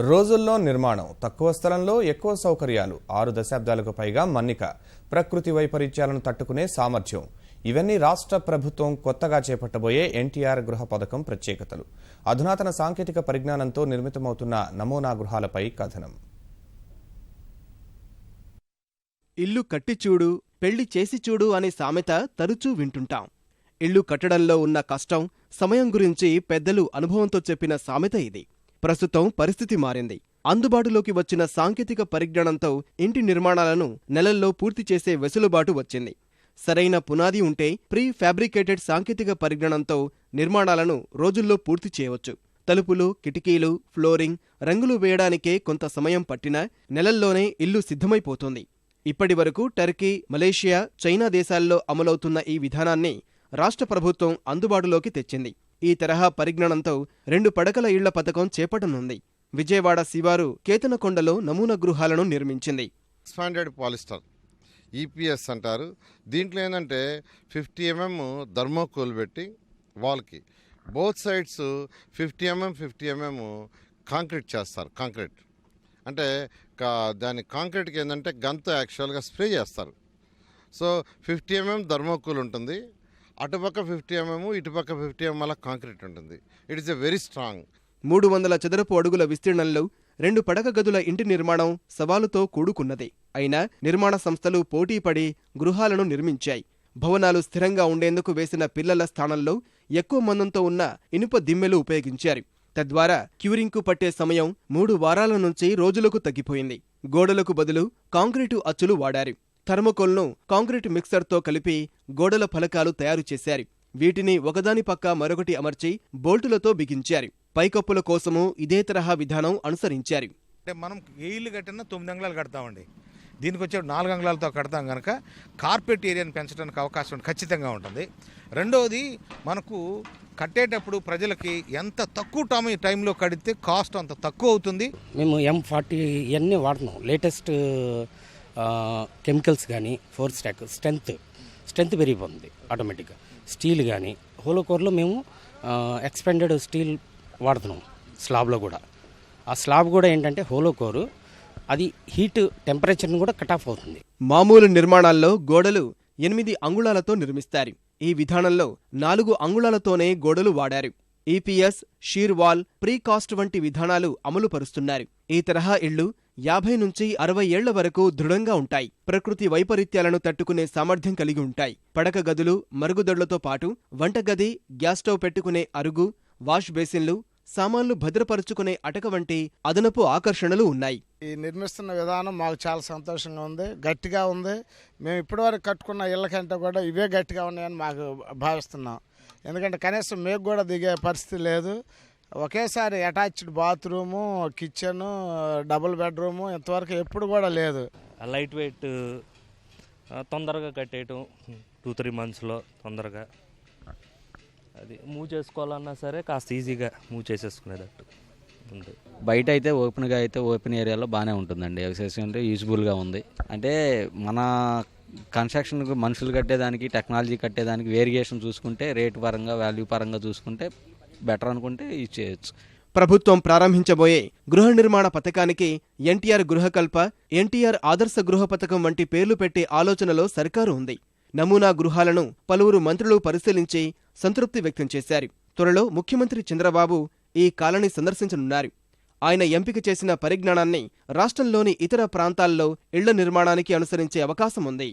రోజుల్లో నిర్మాణం, తక్కువ స్థలంలో ఎక్కువ సౌకర్యాలు, 6 దశాబ్దాలకు పైగా మన్నిక, ప్రకృతి వైపరీత్యాలను తట్టుకునే సామర్థ్యం ఇవన్నీ రాష్ట్ర ప్రభుత్వం కొత్తగా చేపట్టబోయే ఎన్టీఆర్ గృహ పథకం ప్రత్యేకతలు. అధునాతన సాంకేతిక పరిజ్ఞానంతో నిర్మితమవుతున్న నమూనా గృహాలపై కథనం. ఇల్లు కట్టి చూడు, పెళ్లి చేసి చూడు అనే సామెత తరచూ వింటుంటాం. ఇల్లు కట్టడంలో ఉన్న కష్టం, సమయం గురించి పెద్దలు అనుభవంతో చెప్పిన సామెత ఇది. ప్రస్తుతం పరిస్థితి మారింది. అందుబాటులోకి వచ్చిన సాంకేతిక పరిజ్ఞానంతో ఇంటి నిర్మాణాలను నెలల్లో పూర్తి చేసే వెసులుబాటు వచ్చింది. సరైన పునాది ఉంటే ప్రీ ఫ్యాబ్రికేటెడ్ సాంకేతిక పరిజ్ఞానంతో నిర్మాణాలను రోజుల్లో పూర్తి చేయవచ్చు. తలుపులు, కిటికీలు, ఫ్లోరింగ్, రంగులు వేయడానికే కొంత సమయం పట్టినా నెలల్లోనే ఇల్లు సిద్ధమైపోతుంది. ఇప్పటివరకు టర్కీ, మలేషియా, చైనా దేశాల్లో అమలవుతున్న ఈ విధానాన్ని రాష్ట్ర ప్రభుత్వం అందుబాటులోకి తెచ్చింది. ఈ తరహా పరిజ్ఞానంతో 2 పడకల ఇళ్ల పథకం చేపట్టనుంది. విజయవాడ శివారు కేతనకొండలో నమూనా గృహాలను నిర్మించింది. ఎక్స్పాండెడ్ పాలిస్టర్ ఈపీఎస్ అంటారు. దీంట్లో ఏంటంటే 50 mm థర్మోకోల్ పెట్టి వాల్కి బోత్ సైడ్స్ 50 mm కాంక్రీట్ చేస్తారు. కాంక్రీట్ అంటే దాని కాంక్రీట్కి ఏంటంటే గన్తో యాక్చువల్గా స్ప్రే చేస్తారు. సో 50 mm థర్మోకోల్ ఉంటుంది, అటుపక్క 50 mm ఇటుపక్క 50 mm అలా కాంక్రీట్ ఉంటుంది. It is a very strong. 300 చదరపు అడుగుల విస్తీర్ణంలో 2 పడక గదుల ఇంటి నిర్మాణం సవాలుతో కూడుకున్నది. అయినా నిర్మాణ సంస్థలు పోటీపడి గృహాలను నిర్మించాయి. భవనాలు స్థిరంగా ఉండేందుకు వేసిన పిల్లల స్థానంలో ఎక్కువ మందంతో ఉన్న ఇనుప దిమ్మెలు ఉపయోగించారు. తద్వారా క్యూరింగ్కు పట్టే సమయం 3 వారాల నుంచి రోజులకు తగ్గిపోయింది. గోడలకు బదులు కాంక్రీటు అచ్చులు వాడారు. థర్మోకోల్ను కాంక్రీట్ మిక్సర్తో కలిపి గోడల ఫలకాలు తయారు చేశారు. వీటిని ఒకదాని పక్క మరొకటి అమర్చి బోల్టులతో బిగించారు. పైకప్పుల కోసము ఇదే తరహా విధానం అనుసరించారు. అంటే మనం ఏ ఇల్లు కట్టినా 9 అంగుళాలు కడతామండి. దీనికి వచ్చే 4 అంగుళాలతో కడతాం కనుక కార్పెట్ ఏరియాని పెంచడానికి అవకాశం ఖచ్చితంగా ఉంటుంది. రెండవది, మనకు కట్టేటప్పుడు ప్రజలకి ఎంత తక్కువ టైంలో కడితే కాస్ట్ అంత తక్కువ అవుతుంది. మేము M40 ఇవన్నీ వాడుతున్నాం. లేటెస్ట్ కెమికల్స్ కానీ, 4 స్టాక్ స్ట్రెంత్ పెరిగిపోతుంది ఆటోమేటిక్గా. స్టీల్ కానీ హోలోకోర్లో మేము ఎక్స్పెండెడ్ స్టీల్ వాడుతున్నాం. స్లాబ్లో కూడా ఆ స్లాబ్ కూడా ఏంటంటే హోలోకోరు, అది హీట్ టెంపరేచర్ని కూడా కట్ ఆఫ్ అవుతుంది. మామూలు నిర్మాణాల్లో గోడలు 8 అంగుళాలతో నిర్మిస్తారు. ఈ విధానంలో 4 అంగుళాలతోనే గోడలు వాడారు. ఈపీఎస్, షీర్ వాల్, ప్రీకాస్ట్ వంటి విధానాలు అమలు పరుస్తున్నారు. ఈ తరహా ఇళ్లు 50 నుంచి 60 ఏళ్ల వరకు దృఢంగా ఉంటాయి. ప్రకృతి వైపరీత్యాలను తట్టుకునే సామర్థ్యం కలిగి ఉంటాయి. పడక గదులు, మరుగుదొడ్లతో పాటు వంటగది, గ్యాస్ స్టవ్ పెట్టుకునే అరుగు, వాష్ బేసిన్లు, సామాన్లు భద్రపరుచుకునే అటక వంటి అదనపు ఆకర్షణలు ఉన్నాయి. ఈ నిర్మిస్తున్న విధానం మాకు చాలా సంతోషంగా ఉంది, గట్టిగా ఉంది. మేము ఇప్పటివరకు కట్టుకున్న ఇళ్ల కంటే కూడా ఇవే గట్టిగా ఉన్నాయని మాకు భావిస్తున్నాం. ఎందుకంటే కనీసం మేము కూడా దిగే పరిస్థితి లేదు. ఒకేసారి attached bathroom, kitchen, double bedroom ఇంతవరకు ఎప్పుడు కూడా లేదు. లైట్ వెయిట్, తొందరగా కట్టేయటం 2-3 మంత్స్లో తొందరగా. అది మూవ్ చేసుకోవాలన్నా సరే కాస్త ఈజీగా మూవ్ చేసేసుకునేటట్టు ఉంది. బయట అయితే ఓపెన్ ఏరియాలో బాగానే ఉంటుందండి. అంటే యూజ్ఫుల్గా ఉంది. అంటే మన కన్స్ట్రక్షన్కి మనుషులు కట్టేదానికి, టెక్నాలజీ కట్టేదానికి వేరియేషన్ చూసుకుంటే, రేటు పరంగా, వాల్యూ పరంగా చూసుకుంటే బెటర్ అనుకుంటే ఇది చేయొచ్చు. ప్రభుత్వం ప్రారంభించబోయే గృహ నిర్మాణ పథకానికి ఎన్టీఆర్ గృహకల్ప, ఎన్టీఆర్ ఆదర్శ గృహ పథకం వంటి పేర్లు పెట్టే ఆలోచనలో సర్కారు ఉంది. నమూనా గృహాలను పలువురు మంత్రులు పరిశీలించి సంతృప్తి వ్యక్తం చేశారు. త్వరలో ముఖ్యమంత్రి చంద్రబాబు ఈ కాలనీ సందర్శించనున్నారు. ఆయన ఎంపిక చేసిన పరిజ్ఞానాన్ని రాష్ట్రంలోని ఇతర ప్రాంతాల్లో ఇళ్ల నిర్మాణానికి అనుసరించే అవకాశం ఉంది.